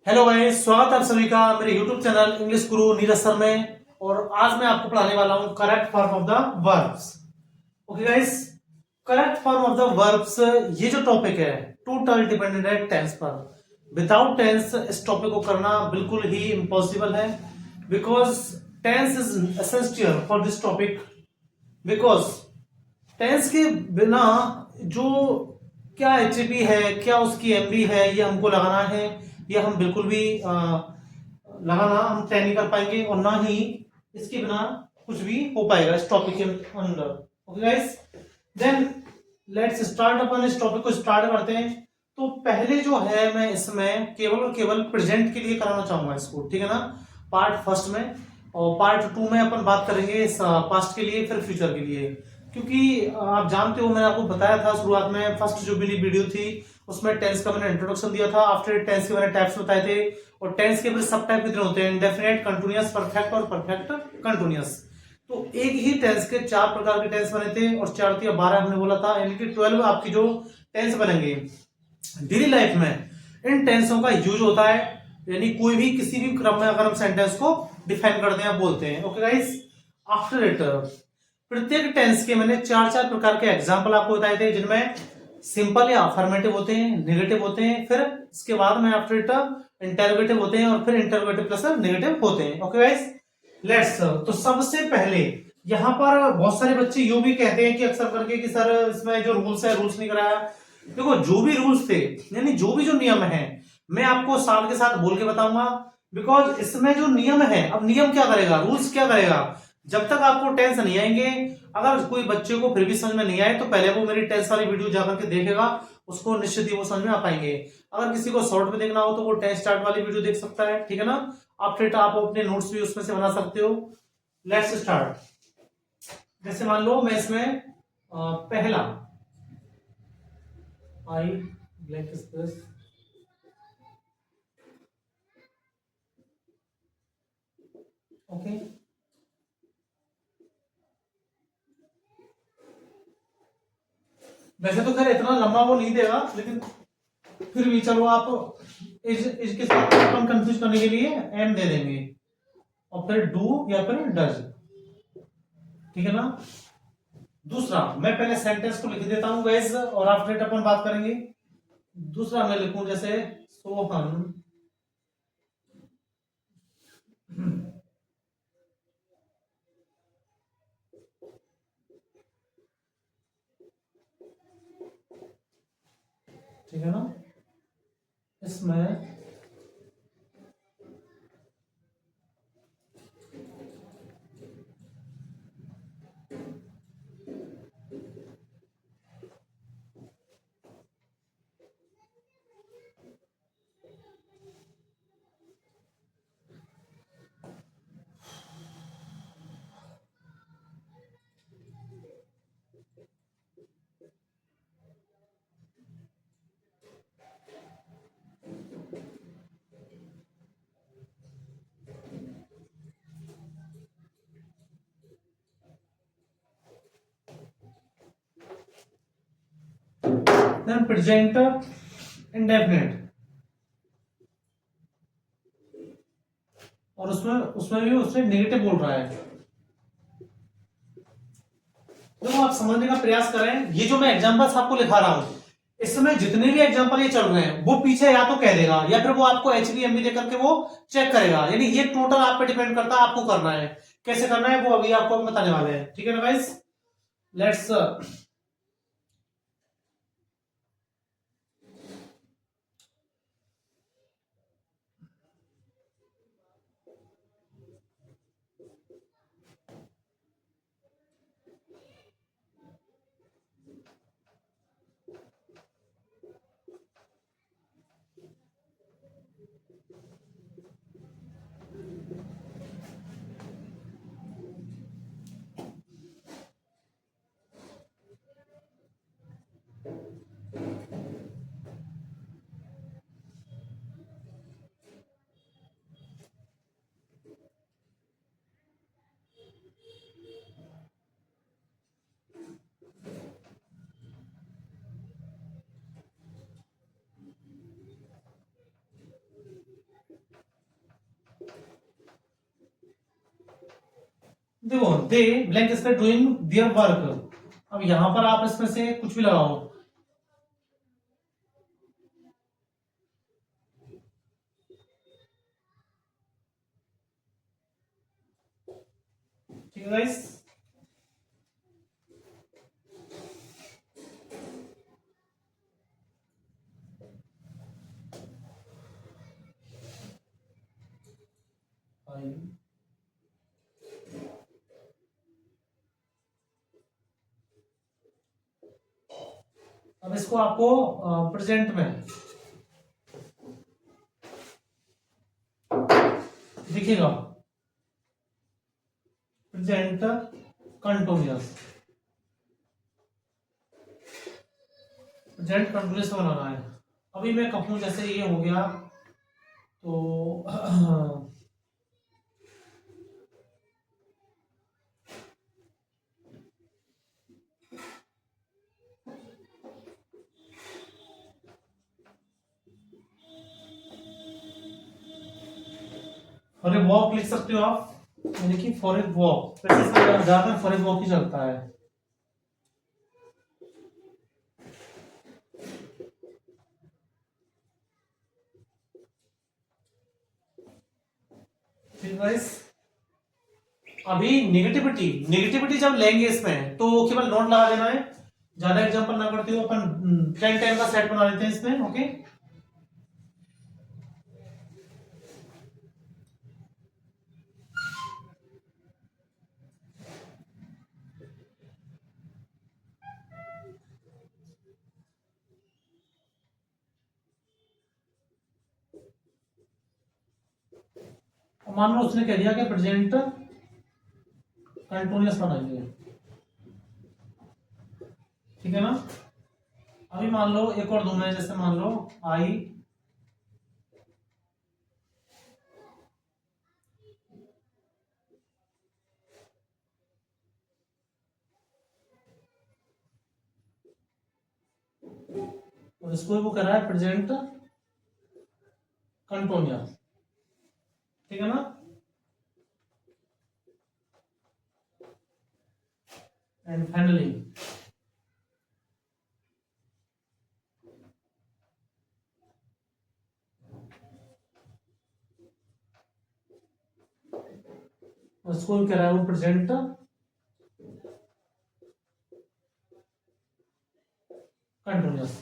Hello guys, स्वागत है आप सभी का मेरे यूट्यूब चैनल इंग्लिश गुरु नीरज सर में। और आज मैं आपको पढ़ाने वाला हूं correct form of the verbs. Okay guys, correct form of the verbs ये जो टॉपिक है टोटल डिपेंडेंट है टेंस पर। विदाउट टेंस इस टॉपिक को करना बिल्कुल ही इम्पॉसिबल है, because tense is essential for this topic. Because tense के बिना जो क्या एचपी है, क्या उसकी एमबी है, ये हमको लगाना है, ये हम बिल्कुल भी लगाना हम तय नहीं कर पाएंगे, और ना ही इसके बिना कुछ भी हो पाएगा इस टॉपिक के अंदर। Okay guys, then let's start. अपन इस टॉपिक को स्टार्ट करते हैं। तो पहले जो है मैं इसमें केवल और केवल प्रेजेंट के लिए कराना चाहूंगा इसको, ठीक है ना, पार्ट फर्स्ट में। और पार्ट टू में अपन बात करेंगे पास्ट के लिए, फिर फ्यूचर के लिए। क्योंकि आप जानते हो, मैंने आपको बताया था शुरुआत में, फर्स्ट जो मेरी वीडियो थी उसमें टेंस का मैंने इंट्रोडक्शन दिया था। आफ्टर टेंस के मैंने टाइप्स बताए थे, और टेंस के फिर सब टाइप कितने होते हैं, इंडेफिनेट, कंटिन्यूअस, परफेक्ट और परफेक्ट कंटिन्यूअस। तो एक ही टेंस के चार प्रकार के टेंस बने थे, और 4 या 12 हमने बोला था, यानी कि 12 आपकी जो टेंस बनेंगे डेली लाइफ में। इन टेंसों का यूज होता है, यानी कोई भी किसी भी क्रम में अगर हम सेंटेंस को डिफाइन करते हैं, बोलते हैं। ओके गाइस, आफ्टर इट प्रत्येक टेंस के मैंने चार चार प्रकार के एग्जाम्पल आपको बताए थे, जिनमें सिंपल या अफर्मेटिव होते हैं, नेगेटिव होते हैं, फिर इसके बाद में आफ्टर इट इंटरोगेटिव होते हैं, और फिर इंटरोगेटिव प्लस नेगेटिव होते हैं। Okay guys, let's. तो सबसे पहले यहाँ पर बहुत सारे बच्चे यूं भी कहते हैं कि अक्सर करके कि सर इसमें जो रूल्स है, रूल्स नहीं कराया। देखो, जो भी रूल्स थे, यानी जो भी जो नियम है, मैं आपको साथ के साथ बोल के बताऊंगा। बिकॉज इसमें जो नियम है, अब नियम क्या करेगा, रूल्स क्या करेगा, जब तक आपको टेंस नहीं आएंगे। अगर कोई बच्चे को फिर भी समझ में नहीं आए, तो पहले वो मेरी टेंस वाली वीडियो जाकर के देखेगा, उसको निश्चित ही वो समझ में आ पाएंगे। अगर किसी को शॉर्ट में देखना हो तो वो टेंस स्टार्ट वाली वीडियो देख सकता है, ठीक है ना। आफ्टर आप अपने नोट्स भी उसमें से बना सकते हो। Let's start. जैसे मान लो मैं इसमें पहला आई ब्लैक स्पेस, ओके। वैसे तो खैर इतना लंबा वो नहीं देगा, लेकिन फिर भी चलो आप इसके साथ अपन कंफ्यूज करने के लिए एम दे देंगे, और फिर डू या फिर डज, ठीक है ना। दूसरा, मैं पहले सेंटेंस को लिख देता हूं गाइस, और आफ्टर अपन बात करेंगे। दूसरा मैं लिखूं जैसे सोहन ठीक है ना, इसमें देन प्रेजेंट इंडेफिनिट, और उसमें उसमें भी उसने नेगेटिव बोल रहा है। देखो, आप समझने का प्रयास करें, ये जो मैं एग्जांपल्स आपको लिखा रहा हूं, इसमें जितने भी एग्जांपल ये चल रहे हैं, वो पीछे या तो कह देगा, या फिर वो आपको एचबीएमबी देकर के वो चेक करेगा। यानी ये टोटल आप पे डिपेंड करता है, आपको करना है। कैसे करना है वो अभी आपको बताने वाले हैं, ठीक है ना गाइस। लेट्स देखो the blank space doing their work. अब यहां पर आप इसमें से कुछ भी लगाओ। ठीक है गाइस। अब इसको आपको प्रेजेंट में दिखेगा, प्रेजेंट कंटिन्यूअस, प्रेजेंट कंटिन्यूअस बनाना है। अभी मैं कहूं जैसे ये हो गया तो फॉर ए वॉक लिख सकते हो आप, यानी कि फॉर ए वॉक, वैसे इसमें ज्यादातर फॉर ए वॉक ही चलता है। ठीक है। अभी नेगेटिविटी, नेगेटिविटी जब लेंगे इसमें तो केवल नोट लगा देना है, ज्यादा एग्जांपल ना करते हो, अपन 10 का सेट बना लेते हैं इसमें। ओके, मान लो उसने कह दिया कि प्रेजेंट कंटिन्यूअस बनाइए, ठीक है ना। अभी मान लो एक और दूंगा, जैसे मान लो आई और इसको वो कर रहा है प्रेजेंट कंटिन्यूअस, ठीक है ना। एंड फाइनली उसको भी कह रहा है वो प्रेजेंट कंटिन्यूअस।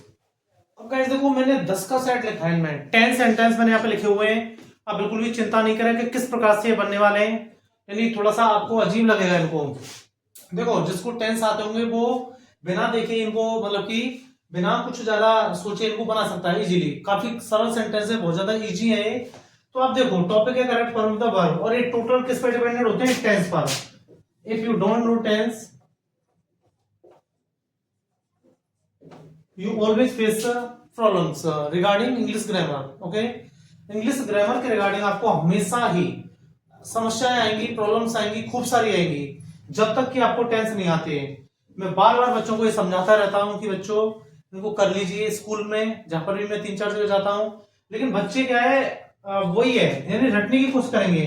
अब गाइस देखो मैंने 10 का सेट लिखा है, इनमें 10 सेंटेंस मैंने यहाँ पे लिखे हुए हैं। आप बिल्कुल भी चिंता नहीं करें कि किस प्रकार से ये बनने वाले हैं, यानी थोड़ा सा आपको अजीब लगेगा इनको। देखो जिसको टेंस आते होंगे वो बिना देखे इनको, मतलब कि बिना कुछ ज्यादा सोचे इनको बना सकता है इजीली। काफी सरल सेंटेंस है, बहुत ज्यादा इजी है ये। तो आप देखो टॉपिक है correct form of the verb, और ये टोटल किस पर डिपेंडेंट होते हैं, टेंस पर। If you don't know tense you always face problems regarding English grammar. Okay, English grammar के रिगार्डिंग आपको हमेशा ही समस्याएं आएंगी, प्रॉब्लम्स आएंगी, खूब सारी आएंगी, जब तक कि आपको टेंस नहीं आते। मैं बार बार बच्चों को ये समझाता रहता हूं कि बच्चों इनको कर लीजिए स्कूल में, जहां पर भी मैं 3-4 जगह जाता हूं। लेकिन बच्चे क्या है, वही है, यानी रटने की कोशिश करेंगे।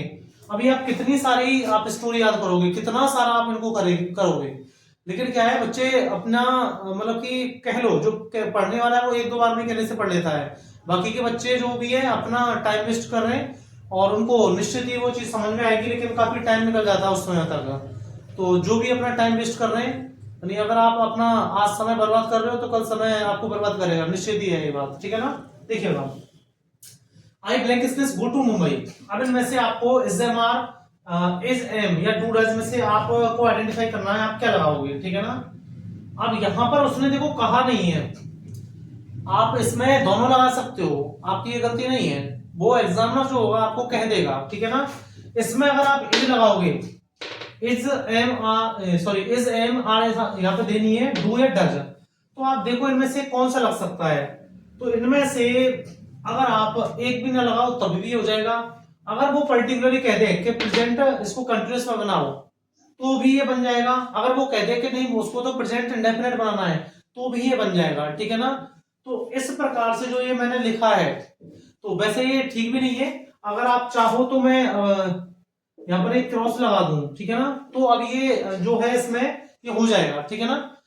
अभी आप कितनी सारी आप स्टोरी याद करोगे, कितना सारा आप इनको करोगे, लेकिन क्या है बच्चे अपना मतलब कि कह लो जो पढ़ने वाला है वो 1-2 बार में कहने से पढ़ लेता है। बाकी के बच्चे जो भी है अपना टाइम वेस्ट कर रहे हैं, और उनको निश्चित ही वो चीज समझ में आएगी, लेकिन काफी टाइम निकल जाता है उस समय तक। तो जो भी अपना टाइम वेस्ट कर रहे हैं, यानी अगर आप अपना आज समय बर्बाद कर रहे हो तो कल समय आपको बर्बाद करेगा, निश्चित ही है ये बात, ठीक है ना। देखिएगा, I blank space go to Mumbai. अब इनमें से आपको is am are is am या डू डज में से आपको आइडेंटिफाई करना है, आप क्या लगाओगे, ठीक है ना। अब यहां पर उसने देखो कहा नहीं है, आप इसमें दोनों लगा सकते हो, आपकी ये गलती नहीं है, वो एग्जामिनर जो होगा आपको कह देगा, ठीक है ना। इसमें अगर आप इज लगाओगे, is am are sorry is am are यहाँ पे देनी है, डू या डज, तो आप देखो इनमें से कौन सा लग सकता है। तो इनमें से अगर आप एक भी ना लगाओ तब भी हो जाएगा। अगर वो पर्टिकुलरली कह दे कि प्रेजेंट इसको कंटिन्यूअस में बनाओ तो भी ये बन जाएगा। अगर वो कह दे कि नहीं उसको तो प्रेजेंट इंडेफिनिट बनाना है तो भी ये बन जाएगा, ठीक है ना। तो इस प्रकार से जो ये मैंने लिखा है, तो वैसे ये ठीक भी नहीं है। अगर आप चाहो तो मैं यहाँ पर एक क्रॉस लगा दूं, ठीक है ना, तो अब ये जो है इसमें ये हो जाएगा, ठीक है ना।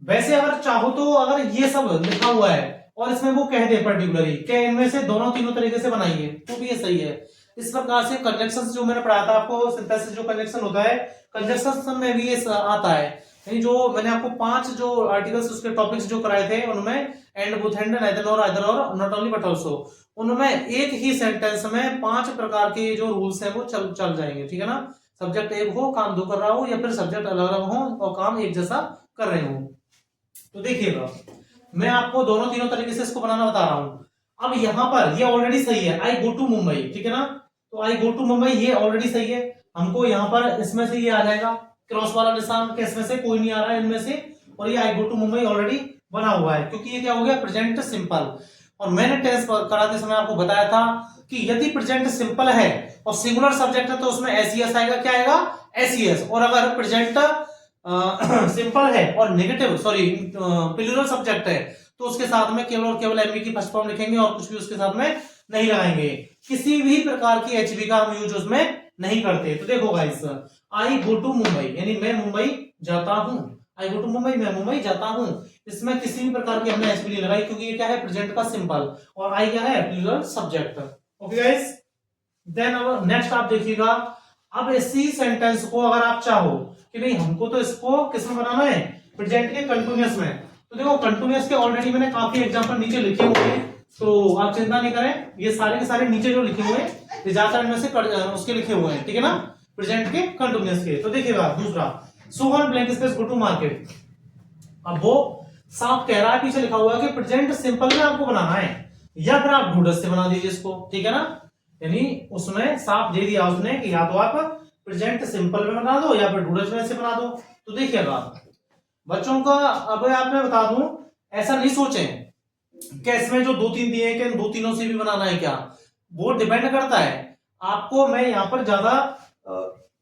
वैसे अगर चाहो तो अगर ये सब लिखा हुआ है और इसमें वो कह दे पर्टिकुलरली कि इनमें से दोनों तीनों तरीके से बनाइए, तो भी ये सही है। इस प्रकार से कंजक्शन जो मैंने पढ़ाया था आपको, सिंथेसिस जो कंजक्शन होता है, कंजक्शन में भी ये आता है। यानी जो मैंने आपको 5 जो आर्टिकल्स उसके टॉपिक्स जो कराए थे उनमें and both and neither nor either और नॉट ओनली बट आल्सो, उनमें एक ही सेंटेंस में 5 प्रकार के जो रूल्स हैं वो चल जाएंगे, ठीक है ना। सब्जेक्ट एक हो, काम दो कर रहा हो, या फिर सब्जेक्ट अलग अलग हो और काम एक जैसा कर रहे हो। तो देखिएगा मैं आपको दोनों तीनों तरीके से इसको बनाना बता रहा हूं। अब यहां पर ये ऑलरेडी सही है, आई गो टू मुंबई, ठीक है ना। तो आई गो टू मुंबई ये ऑलरेडी सही है, हमको यहाँ पर इसमें से ये आ जाएगा क्रॉस वाला निशान, के इसमें से कोई नहीं आ रहा है इनमें से, और ये आई गो टू मुंबई ऑलरेडी बना हुआ है क्योंकि ये क्या हो गया, प्रेजेंट सिंपल। और मैंने टेंस कराते समय आपको बताया था कि यदि प्रेजेंट सिंपल है और सिंगुलर सब्जेक्ट है तो उसमें एसईएस आएगा, क्या आएगा, एसईएस। और अगर प्रेजेंट सिंपल है और नेगेटिव सॉरी प्लूरल सब्जेक्ट है तो उसके साथ में केवल और केवल एमबी की फर्स्ट फॉर्म लिखेंगे और कुछ भी उसके साथ में नहीं लगाएंगे। किसी भी प्रकार की एचबी का हम यूज उसमें नहीं करते। तो देखो guys, I go to Mumbai यानी मैं मुंबई जाता हूं, आई गो टू मुंबई मैं मुंबई जाता हूं, इसमें किसी भी प्रकार की हमने एचबी नहीं लगाई क्योंकि ये क्या है, प्रेजेंट का सिंपल, और आई क्या है, plural subject. Okay guys, then अब नेक्स्ट आप देखिएगा। अब इसी सेंटेंस को अगर आप चाहो कि नहीं हमको तो इसको किसमें बनाना है, प्रेजेंट के कंटिन्यूअस में, तो देखो कंटिन्यूअस के ऑलरेडी मैंने काफी एग्जांपल नीचे लिखे हुए हैं, तो आप चिंता नहीं करें, ये सारे के सारे नीचे जो लिखे हुए हैं ज्यादातर इनमें से उसके लिखे हुए हैं, ठीक है ना, प्रेजेंट के कंटिन्यूअस के। तो देखिएगा दूसरा, Sohan blank space go to market. अब वो साफ कह रहा है, पीछे लिखा हुआ है कि प्रेजेंट सिंपल में आपको बनाना है या फिर आप डूडस से बना दीजिए इसको, ठीक है ना। यानी उसमें साफ दे दिया उसने कि या तो आप प्रेजेंट सिंपल में बना दो या फिर डूडस में से बना दो। तो देखिएगा बच्चों का, अब आप मैं बता दूं, ऐसा नहीं सोचें कि इसमें जो 2-3 दिए कि दो तीनों से भी बनाना है, क्या वो डिपेंड करता है आपको। मैं यहाँ पर ज्यादा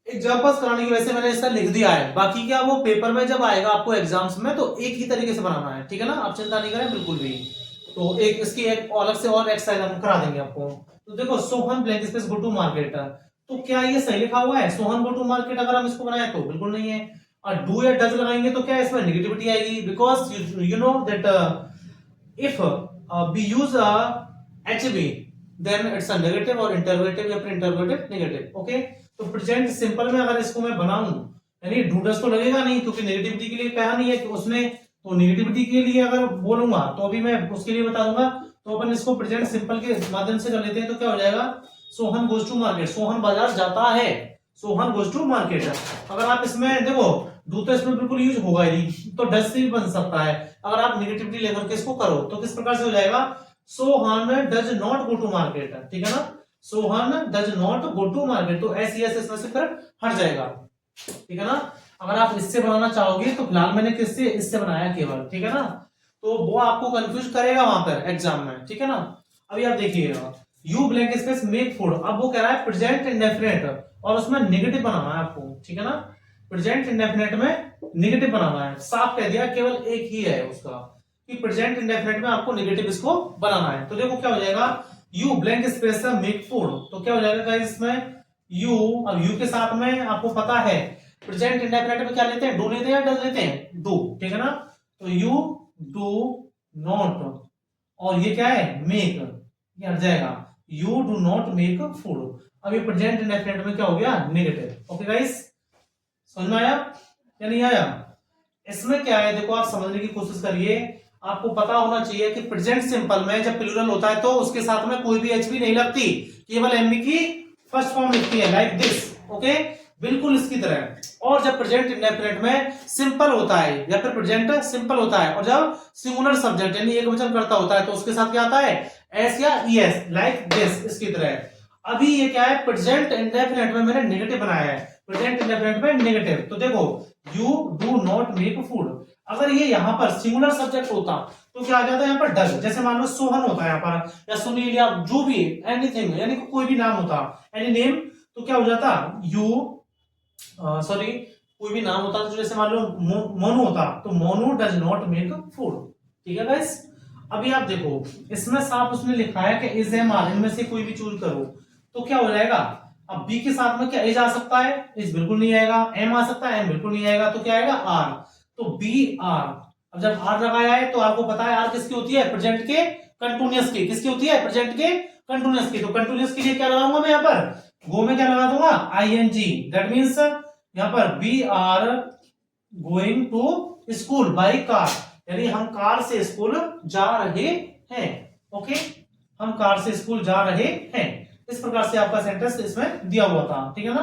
एग्जांपल्स कराने की वजह से मैंने इसका लिख दिया है, बाकी क्या वो पेपर में जब आएगा आपको एग्जाम्स में तो एक ही तरीके से बनाना है, ठीक है ना, आप चिंता नहीं करें बिल्कुल भी। तो एक इसकी एक अलग से और एक्सरसाइज हम करा देंगे आपको। तो देखो Sohan blank space go to market, तो क्या ये सही लिखा हुआ है, सोहन गो टू मार्केट अगर हम इसको बनाए तो बिल्कुल नहीं है। और डू या डज लगाएंगे तो क्या इसमें नेगेटिविटी आएगी, because you know that if we use HB then it's a negative और इंटरोगेटिव या फिर इंटरोगेटिव नेगेटिव। ओके, तो प्रेजेंट सिंपल में अगर इसको मैं बनाऊं यानी डूडस तो लगेगा नहीं क्योंकि नेगेटिविटी के लिए कहा नहीं है कि उसने, तो नेगेटिविटी के लिए अगर बोलूंगा तो अभी मैं उसके लिए बता दूंगा। तो अपन इसको प्रेजेंट सिंपल के माध्यम से कर लेते हैं, तो क्या हो जाएगा, Sohan goes to market, Sohan बाजार जाता है, सोहन गोज टू मार्केट। अगर आप इसमें देखो डू तो इसमें बिल्कुल यूज होगा ही, तो डज से भी बन सकता है। अगर आप नेगेटिविटी लेकर के इसको करो तो किस प्रकार से हो जाएगा, Sohan does not go to market, ठीक है ना, Sohan does not go to market, तो एसईएस इसमें से फिर हट जाएगा, ठीक है ना। अगर आप इससे बनाना चाहोगे तो फिलहाल मैंने किससे, इससे बनाया केवल, ठीक है ना, तो वो आपको कंफ्यूज करेगा वहां पर एग्जाम में, ठीक है ना। अभी आप देखिएगा you blank space make food, अब वो कह रहा है प्रेजेंट इंडेफिनिट और उसमें नेगेटिव बनाना है आपको, ठीक है ना, प्रेजेंट इंडेफिनिट में नेगेटिव बनाना है, साफ कह दिया, केवल एक ही है उसका कि प्रेजेंट इंडेफिनिट में आपको नेगेटिव इसको बनाना है। तो देखो क्या हो जाएगा, you blank space make food, तो क्या हो जाएगा गाइस इसमें यू, अब यू के साथ में आपको पता है प्रेजेंट इंडेफिनिट में क्या लेते हैं, डू लेते हैं या डज लेते हैं, डू, ठीक है ना। तो यू डू नॉट, और ये क्या है, मेक, ये हट जाएगा, you do not make food. अब ये प्रेजेंट इंडेफिनिट में क्या हो गया, नेगेटिव। ओके गाइस, समझ में आया या नहीं आया। इसमें क्या है देखो, आप समझने की कोशिश करिए, आपको पता होना चाहिए कि प्रेजेंट सिंपल में जब प्लूरल होता है तो उसके साथ में कोई भी एचबी नहीं लगती, केवल एमबी की फर्स्ट फॉर्म लिखती है, लाइक दिस। ओके, बिल्कुल इसकी तरह। और जब प्रेजेंट इंडेफिनिट में सिंपल होता है या फिर प्रेजेंट सिंपल होता है और जब सिंगुलर सब्जेक्ट यानी एक वचन करता होता है तो उसके साथ क्या आता है, एस या ईएस, लाइक दिस, इसकी तरह। अभी ये क्या है, प्रेजेंट इंडेफिनिट में मैंने नेगेटिव बनाया है, प्रेजेंट इंडेफिनिट में नेगेटिव। तो देखो you do not make food, अगर ये यहाँ पर सिंगुलर सब्जेक्ट होता तो क्या आ जाता है यहाँ पर डज, जैसे मान लो सोहन होता है यहाँ पर या सुनील या जो भी एनीथिंग यानी कोई भी नाम होता, एनी नेम, तो क्या हो जाता, यू सॉरी कोई भी नाम होता तो जैसे मान लो मोनू होता तो Monu does not make food, ठीक है गाइस। अभी आप देखो इसमें साफ उसने लिखा है कि इज एम आर, इनमें से कोई भी चूज करो, तो क्या हो जाएगा, अब बी के साथ में क्या एज आ सकता है, एज बिल्कुल नहीं आएगा, एम आ सकता है, एम बिल्कुल नहीं आएगा, तो क्या आएगा आर, तो बी आर। अब जब आर लगाया है तो आपको पता है आर किसकी होती है, प्रेजेंट के कंटिन्यूअस की, किसकी होती है, प्रेजेंट के कंटिन्यूअस की, तो कंटिन्यूअस के लिए क्या लगाऊंगा मैं यहाँ पर, गो में क्या लगा दूंगा, I N G, that means यहाँ पर we are going to school by car, यानी हम कार से स्कूल जा रहे हैं। ओके, हम कार से स्कूल जा रहे हैं। इस प्रकार से आपका सेंटेंस इसमें दिया हुआ था, ठीक है ना।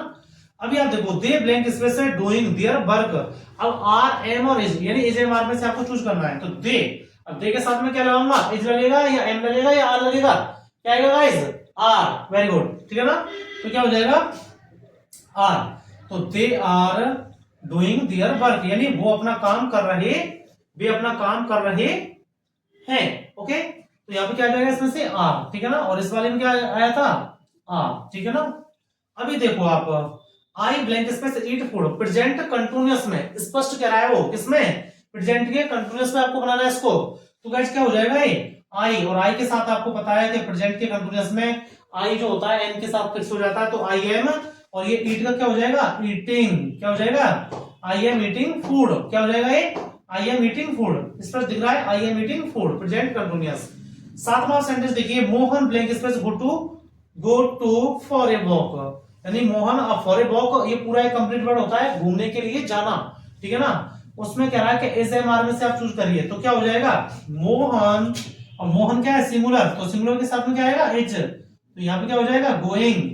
अभी आप देखो, दे ब्लैंक स्पेस है डूइंग देयर वर्क। अब आर एम और एज, यानी एज एम आर में से आपको चूज करना है, तो दे, अब दे के साथ में क्या लगाऊंगा, एज लगेगा या एम लगेगा या आर लगेगा, क्या आएगा गाइस, आर, वेरी गुड, ठीक है ना। तो क्या हो जाएगा आर, तो they are doing their work, यानी वो अपना काम कर रहे, वे अपना काम कर रहे हैं। ओके, तो यहाँ पे क्या आ जाएगा इसमें से आर, ठीक है ना, और इस वाले में क्या आया था आर, ठीक है ना। अभी देखो आप, आई blank space eat food, present continuous में स्पष्ट कह रहा है वो, किसमें, प्रेजेंट के कंटिन्यूअस में आपको बनाना है इसको, तो गाइस क्या हो जाएगा ये आई, और आई के साथ आपको पता है कि प्रेजेंट के कंटिन्यूअस में आई जो होता है एम के साथ फिक्स हो जाता है, तो आई एम, और ये ईट का क्या हो जाएगा, ईटिंग, क्या हो जाएगा, आई एम ईटिंग फूड, क्या हो जाएगा ये, आई एम ईटिंग फूड, इस पर दिख रहा है I am eating food, present continuous. सातवां सेंटेंस देखिए, Mohan blank space go to for a walk, यानी मोहन अब फॉर ए वॉक, ये पूरा एक कंप्लीट वर्ड होता है घूमने के लिए जाना, ठीक है ना। उसमें कह रहा है कि एस एम आर में से आप चूज करिए, तो क्या हो जाएगा मोहन, और मोहन क्या है सिंगुलर, तो सिंगुलर के साथ में क्या आएगा एज, तो यहाँ पे क्या हो जाएगा गोइंग,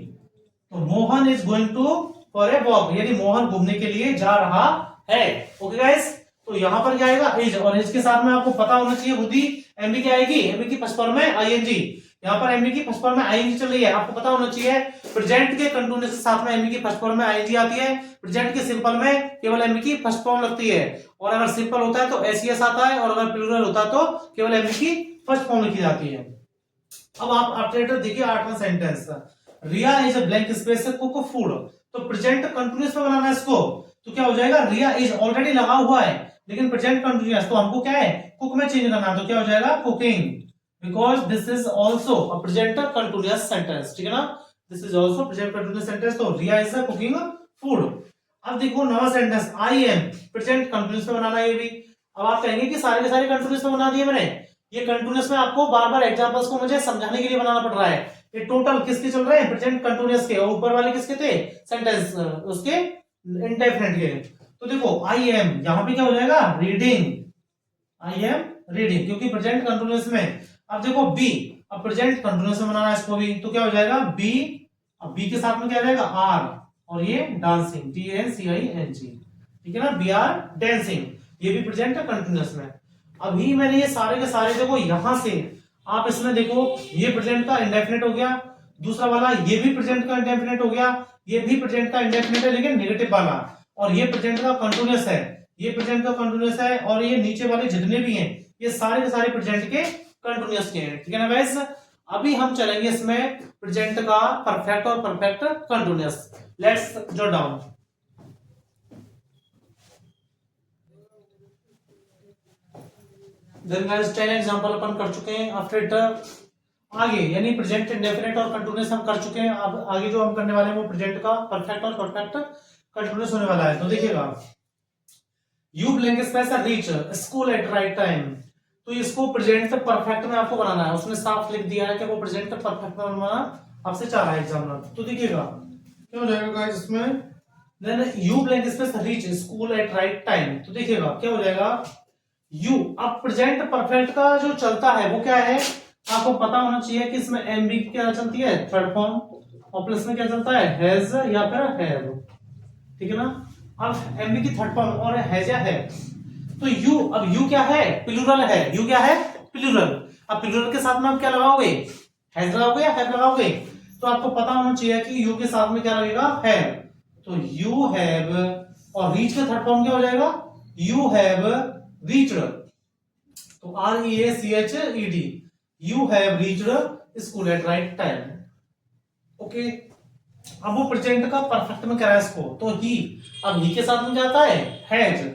तो Mohan is going to for a walk, यानी मोहन घूमने के लिए जा रहा है। ओके गाइस, तो यहाँ पर क्या आएगा एज, और एज के साथ में आपको पता होना चाहिए खुद ही एमबी क्या आएगी, एमबी की फर्स्ट फॉर्म में आईएनजी, यहाँ पर एमबी की फर्स्ट फॉर्म में आईएनजी चल रही है, आपको पता होना चाहिए प्रेजेंट के कंटिन्यूअस के साथ में एमबी की फर्स्ट फॉर्म में आईएनजी आती है, प्रेजेंट के सिंपल में केवल एमबी की फर्स्ट फॉर्म लगती है, और अगर सिंपल होता है तो एसईएस आता है, और अगर प्लूरल होता है तो केवल एमबी की फर्स्ट फॉर्म लिखी जाती है। अब आप ऑपरेटर देखिए, आठवां sentence, Riya is a blank space cook food, तो प्रेजेंट कंटिन्यूअस में बनाना है इसको, तो क्या हो जाएगा, रिया इज ऑलरेडी लगा हुआ है लेकिन प्रेजेंट कंटिन्यूअस, तो हमको क्या है कुक में चेंज करना, तो क्या हो जाएगा cooking, because this is also a present continuous sentence, ठीक है ना, this is also present continuous sentence, तो रिया इज कुकिंग फूड। अब देखो नवा sentence, I am present continuous में बनाना है ये भी। अब आप कहेंगे कि सारे के सारे कंटिन्यूअस में बना दिए मैंने, ये कंटिन्यूअस में आपको बार बार एग्जांपल्स को मुझे समझाने के लिए बनाना पड़ रहा है, ये टोटल किसके चल रहे हैं, प्रेजेंट कंटिन्यूअस के, और ऊपर वाले किसके थे सेंटेंस उसके इंडेफिनिट के। तो देखो आई एम, यहां पे क्या हो जाएगा रीडिंग, आई एम रीडिंग, क्योंकि प्रेजेंट कंटिन्यूअस में। अब देखो बी, अब प्रेजेंट कंटिन्यूअस में बनाना है इसको भी, तो क्या हो जाएगा बी, अब बी के साथ में क्या रहेगा आर, और ये डांसिंग, DANCING, ठीक है ना, बी आर डांसिंग, ये भी प्रेजेंट कंटिन्यूअस में। अभी मैंने ये सारे के सारे देखो यहां से आप इसमें देखो, ये प्रेजेंट का इंडेफिनिट हो गया, दूसरा वाला ये भी प्रेजेंट का इंडेफिनिट हो गया, ये भी प्रेजेंट का इंडेफिनिट है लेकिन नेगेटिव वाला, और ये प्रेजेंट का कंटिन्यूअस है, ये प्रेजेंट का कंटिन्यूअस है, और ये नीचे वाले जितने भी हैं ये सारे के सारे प्रेजेंट के कंटिन्यूअस के हैं, ठीक है ना गाइस। अभी हम चलेंगे इसमें प्रेजेंट का परफेक्ट और perfect continuous, let's jot down. Then guys 10 example अपन कर चुके हैं, आफ्टर इट आगे यानी प्रेजेंट इंडेफिनिट और कंटिन्यूअस हम कर चुके हैं, अब आगे जो हम करने वाले हैं वो प्रेजेंट का परफेक्ट और परफेक्ट कंटिन्यूअस होने वाला है। तो देखिएगा, you blank space reach school at right time, तो इसको प्रेजेंट परफेक्ट में आपको बनाना है, उसने साफ लिख दिया है कि वो प्रेजेंट परफेक्ट में बनाना आपसे चाह रहा है एग्जामिनर। तो देखिएगा क्या हो जाएगा गाइस इसमें, then you blank space reach school at right time, तो देखिएगा क्या हो जाएगा यू। अब प्रेजेंट परफेक्ट का जो चलता है वो क्या है, आपको पता होना चाहिए कि इसमें एमबी क्या चलती है थर्ड फॉर्म, और प्लस में क्या चलता है हैज या फिर हैव, ठीक है ना। अब एमबी की थर्ड फॉर्म और हैज या है, तो यू, अब यू क्या है प्लूरल है, यू क्या है प्लूरल, अब प्लूरल के साथ में आप क्या लगाओगे हैज लगाओगे या हैव लगाओगे, तो आपको पता होना चाहिए कि यू के साथ में क्या लगेगा हैव, तो यू हैव, और रीच का थर्ड फॉर्म क्या हो जाएगा यू हैव रीच्ड, तो REACHED, you have reached school at right time. Okay, अब वो प्रेजेंट का परफेक्ट में कह रहा है इसको, तो ही, अब ही के साथ में क्या आता है हैज,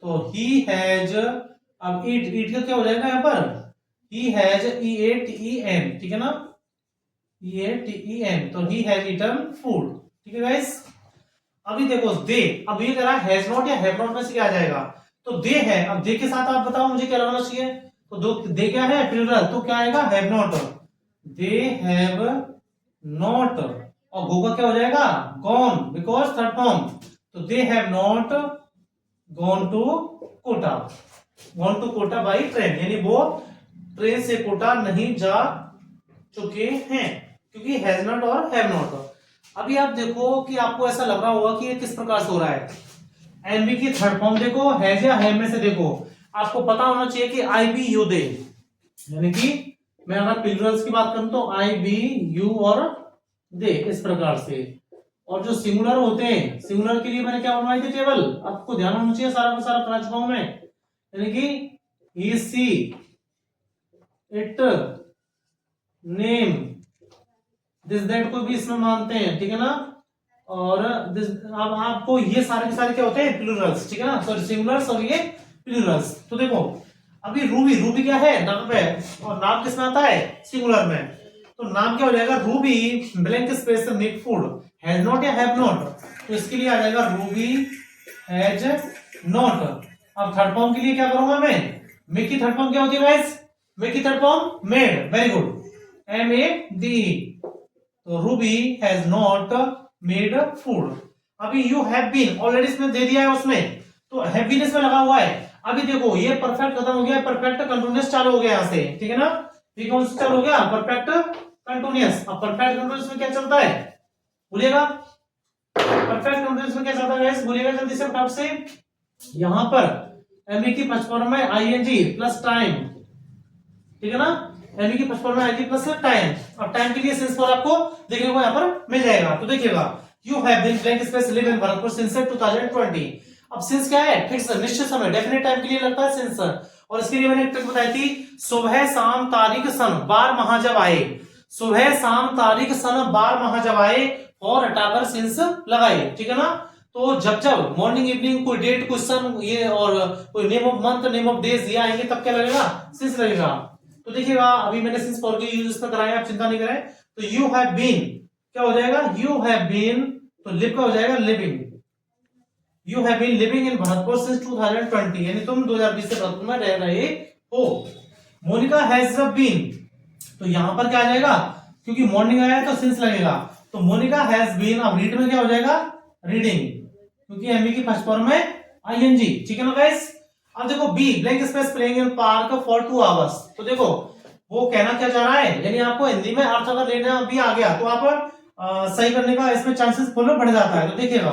तो ही हैज, अब ईट, ईट का क्या हो जाएगा यहाँ पर ही हैज EATEN, ठीक है ना, EATEN, तो ही हैज ईटन फूड। ठीक है गाइस। अभी देखो दे, अब ये कह रहा है हैज नॉट या हैव नॉट में से क्या आ जाएगा, तो दे है। अब दे के साथ आप बताओ मुझे क्या लगाना चाहिए, तो दो दे क्या है प्लूरल, तो क्या आएगा have not, they have not, और गो का क्या हो जाएगा गॉन, बिकॉज थर्ड फॉर्म, तो they have not gone to Kota, gone to Kota by train, यानी वो ट्रेन से कोटा नहीं जा चुके हैं, क्योंकि हैज नॉट और हैव नॉट। अभी आप देखो कि आपको ऐसा लग रहा होगा कि ये किस प्रकार से हो रहा है, एनबी की थर्ड फॉर्म देखो, हैज या हैव में से देखो, आपको पता होना चाहिए कि आई बी यू दे, यानी कि मैं अगर प्लूरल्स की बात करूं तो आई बी यू और दे, इस प्रकार से। और जो सिंगुलर होते हैं, सिंगुलर के लिए मैंने क्या बनवाई थी टेबल, आपको ध्यान होना चाहिए, सारा का सारा करा चुका हूं मैं, यानी कि he see it name this that को भी इसमें मानते हैं, ठीक है ना। और दिस, अब आपको ये सारे के सारे क्या होते हैं प्लूरल्स, ठीक है ना, सॉरी सिंगुलर्स और ये प्लूरल्स। तो देखो अभी रूबी, रूबी क्या है नाम है, और नाम किसमें आता है सिंगुलर में, तो नाम क्या हो जाएगा Ruby blank space make food, has not या हैव नॉट, तो इसके लिए आ जाएगा रूबी हैज नॉट। अब थर्ड फॉर्म के लिए क्या करूंगा मैं, मेक की थर्ड फॉर्म क्या होती है गाइस, मेक की third form made, very good, MAD, तो Ruby has not made food. अभी यू हैव बीन ऑलरेडी इसमें दे दिया है उसमें, तो हैव बीन इसमें लगा हुआ है। अभी देखो ये परफेक्ट खत्म हो गया, परफेक्ट कंटिन्यूअस चालू हो गया यहां से, ठीक है ना, ये कौन सा चालू हो गया परफेक्ट कंटिन्यूअस। अब परफेक्ट कंटिन्यूअस में क्या चलता है भूलिएगा, परफेक्ट कंटिन्यूअस में क्या चलता है गाइस भूलिएगा जल्दी से फटाफट से, यहां पर एमए की फर्स्ट फॉर्म में आईएनजी प्लस टाइम, ठीक है ना, एमए की फर्स्ट फॉर्म में आईएनजी प्लस टाइम, और टाइम के लिए सिंस फॉर आपको देखने को यहां पर मिल जाएगा। तो देखिएगा you have been blank space live in Bharatpur since 2020। अब सिंस क्या है फिक्स निश्चित समय, डेफिनेट टाइम के लिए लगता है सिंस, और इसके लिए मैंने एक ट्रिक बताई थी, सुबह शाम तारीख सन बार माह जब आए, सुबह शाम तारीख सन बार माह जब आए और हटाकर सिंस लगाए, ठीक है ना। तो जब जब मॉर्निंग इवनिंग कोई डेट कोई सन ये और कोई name of month name of days ये आएंगे तब क्या लगेगा सिंस लगेगा। तो देखिएगा अभी मैंने सिंस फॉर के यूज इसमें कराया, आप चिंता नहीं करें। तो यू हैव बीन क्या हो जाएगा, यू हैव बीन, तो लिव का हो जाएगा living, you have been living in Bharatpur since 2020, यानी तुम 2020 से भरतपुर में रह रहे हो। मोनिका हैज बीन, तो यहां पर क्या आ जाएगा, क्योंकि मॉर्निंग आया है तो सिंस लगेगा, तो मोनिका हैज बीन, अब रीड में क्या हो जाएगा रीडिंग, क्योंकि एमबी की फर्स्ट फॉर्म में आईएनजी, ठीक है ना गाइस। अब देखो B blank space playing in park for 2 hours, तो देखो वो कहना क्या चाह रहा है, यानी आपको हिंदी में अर्थ अगर लेना भी आ गया तो आप सही करने का इसमें चांसेस फुल बढ़ जाता है। तो देखिएगा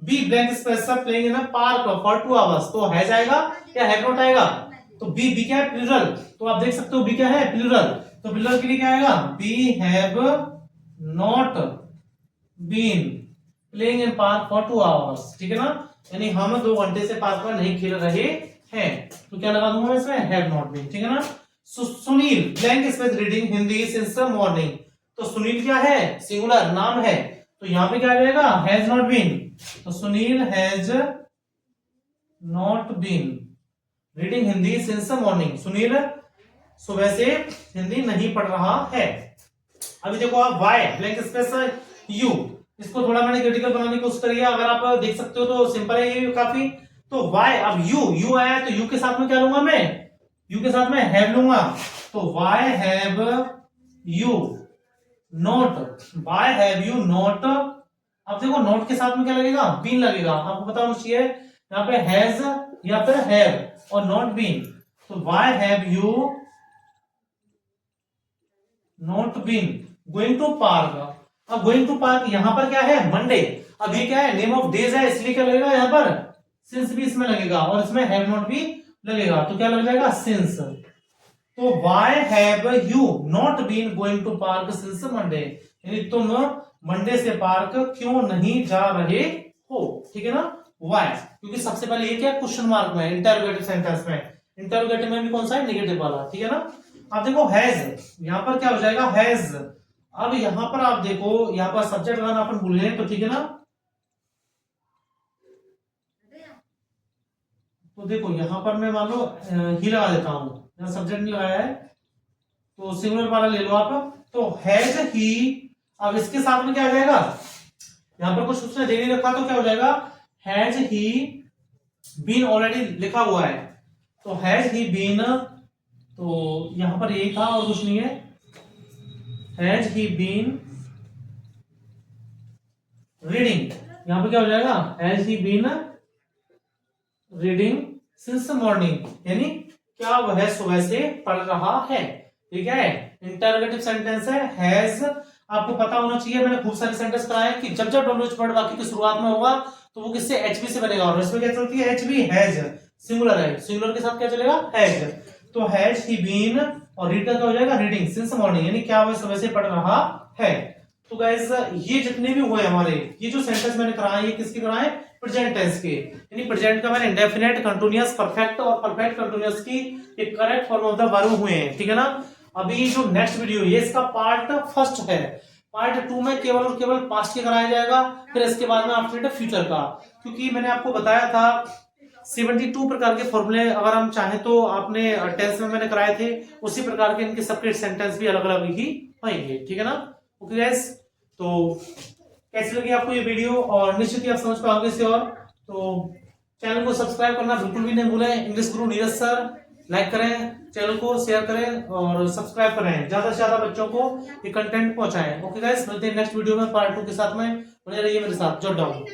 B blank space playing in park for 2 hours, तो हैज आएगा या हैव नॉट आएगा, तो बी क्या है प्लूरल, तो आप देख सकते हो बी क्या है प्लूरल, तो प्लूरल के लिए क्या आएगा we have not been playing in park for 2 hours, ठीक है ना, यानी हम 2 घंटे से पार्क में नहीं खेल रहे हैं, तो क्या लगा दूंगा इसमें हैव नॉट बीन, ठीक है ना। Sunil blank space reading Hindi since morning, तो सुनील क्या है सिंगुलर नाम है, तो यहां पे क्या आ जाएगा हैज नॉट बीन, तो Sunil has not been reading Hindi since morning, Sunil सुबह से हिंदी नहीं पढ़ रहा है। अभी देखो आप वाई ब्लैंक स्पेस यू, इसको थोड़ा मैंने क्रिटिकल बनाने की कोशिश करी है, अगर आप देख सकते हो तो सिंपल है ये काफी। तो वाई, अब यू आया तो यू के साथ में क्या लूंगा मैं, यू के साथ में हैव लूंगा, तो why have you not, Y have you not, अब देखो नॉट के साथ में क्या लगेगा बीन लगेगा, आपको पता होना चाहिए यहाँ पे हैज या फिर हैव और नॉट बीन, तो why have you not been going to park. अब गोइंग टू पार्क यहां पर क्या है मंडे, अब ये क्या है नेम ऑफ डेज है, इसलिए क्या लगेगा यहाँ पर सिंस भी इसमें लगेगा और इसमें हैव नॉट भी लगेगा, तो क्या लग जाएगा सिंस। तो why have you not been going to park since Monday, यानी तुम मंडे से पार्क क्यों नहीं जा रहे हो, ठीक है ना वाई, क्योंकि सबसे पहले ये क्या क्वेश्चन मार्क में इंटरोगेटिव सेंटेंस में, इंटरोगेटिव में भी कौन सा है नेगेटिव वाला, ठीक है ना। अब देखो हैज, यहां पर क्या हो जाएगा हैज, अब यहां पर आप देखो यहां पर सब्जेक्ट लगाना अपन भूल गए, तो ठीक है ना, तो देखो यहां पर मैं मान लो ही लगा देता हूं, यहां सब्जेक्ट नहीं लगाया है, तो सिंगुलर वाला ले लो आप, तो हैज ही, अब इसके साथ में क्या आ जाएगा, यहां पर कुछ उसने दे नहीं रखा तो क्या हो जाएगा, हैज ही बीन ऑलरेडी लिखा हुआ है, तो हैज ही बीन, तो यहां पर यही था और कुछ नहीं है, हैज ही बीन रीडिंग, यहां पर क्या हो जाएगा, has he been reading since morning, यानी क्या वह सुबह से पढ़ रहा है। ठीक है, इंटरोगेटिव सेंटेंस है हैज, आपको पता होना चाहिए, मैंने खूब सारे सेंटेंस कराए कि जब जब डब्ल्यूएच वर्ड वाक्य की शुरुआत में होगा तो वो किससे, एचबी से बनेगा, और इसमें क्या चलती है, एचबी हैज, सिंगुलर है, सिंगुलर के साथ क्या चलेगा, हैज, तो हैज ही बीन, और रीड का क्या हो जाएगा, रीडिंग सिंस मॉर्निंग, यानी क्या वह सुबह से पढ़ रहा है। तो गाइस ये जितने भी हुए हमारे, ये जो सेंटेंस मैंने कराए ये किसके कराए, प्रेजेंट टेंस के, यानी प्रेजेंट का मैंने इंडेफिनेट, कंटीन्यूअस, परफेक्ट और परफेक्ट कंटीन्यूअस की एक correct form of the verb हुए हैं। ठीक है ना, अभी जो नेक्स्ट वीडियो ये इसका पार्ट फर्स्ट है, पार्ट 2 में केवल और केवल पास्ट के कराया जाएगा, फिर इसके बाद में आफ्टर फ्यूचर का, क्योंकि मैंने आपको बताया था 72 प्रकार के फॉर्मूले अगर हम चाहें तो आपने टेंस में मैंने कराए थे, उसी प्रकार के इनके सेपरेट सेंटेंस भी अलग अलग ही होंगे। ठीक है ना, ओके गाइस, तो कैसी लगी आपको ये वीडियो, और निश्चित ही आप समझ पाओगे इसे, और तो चैनल को सब्सक्राइब करना बिल्कुल भी नहीं भूलें, इंग्लिश गुरु नीरज सर, लाइक करें चैनल को, शेयर करें और सब्सक्राइब करें, ज्यादा से ज्यादा बच्चों को ये कंटेंट पहुंचाएं। ओके गाइस, मिलते हैं नेक्स्ट वीडियो में पार्ट 2 के साथ में, बने रहिए मेरे साथ, जॉट डाउन।